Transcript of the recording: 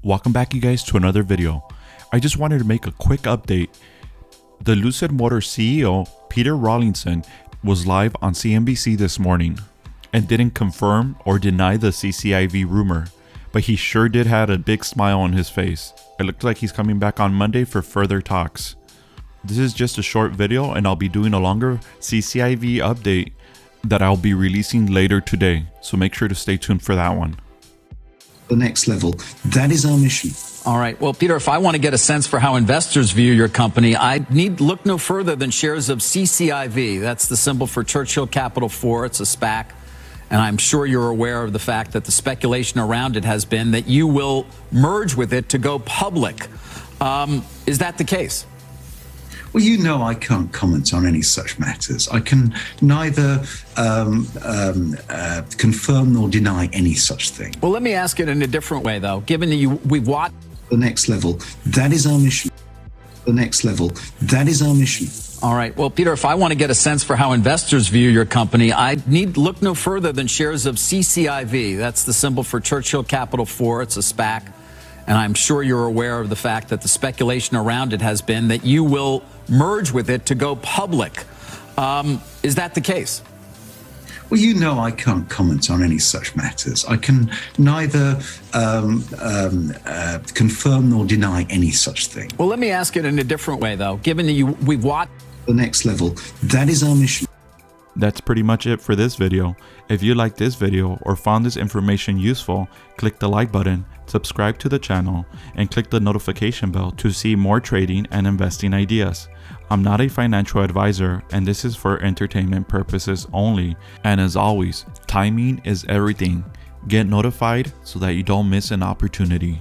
Welcome back, you guys, to another video. I just wanted to make a quick update. The Lucid Motors CEO, Peter Rawlinson, was live on CNBC this morning and didn't confirm or deny the CCIV rumor, but he sure did have a big smile on his face. It looks like he's coming back on Monday for further talks. This is just a short video, and I'll be doing a longer CCIV update that I'll be releasing later today, so make sure to stay tuned for that one. The next level. That is our mission. All right. Well, Peter, if I want to get a sense for how investors view your company, I need look no further than shares of CCIV. That's the symbol for Churchill Capital 4. It's a SPAC. And I'm sure you're aware of the fact that the speculation around it has been that you will merge with it to go public. Is that the case? Well, you know I can't comment on any such matters. I can neither confirm nor deny any such thing. Well, let me ask it in a different way, though. Given that we've watched the next level, that is our mission. The next level, that is our mission. All right. Well, Peter, if I want to get a sense for how investors view your company, I need look no further than shares of CCIV. That's the symbol for Churchill Capital 4. It's a SPAC. And I'm sure you're aware of the fact that the speculation around it has been that you will merge with it to go public. Is that the case? Well, you know I can't comment on any such matters. I can neither confirm nor deny any such thing. Well, let me ask it in a different way, though. Given that we've watched the next level, that is our mission. That's pretty much it for this video. If you liked this video or found this information useful, click the like button, subscribe to the channel, and click the notification bell to see more trading and investing ideas. I'm not a financial advisor, and this is for entertainment purposes only. And as always, timing is everything. Get notified so that you don't miss an opportunity.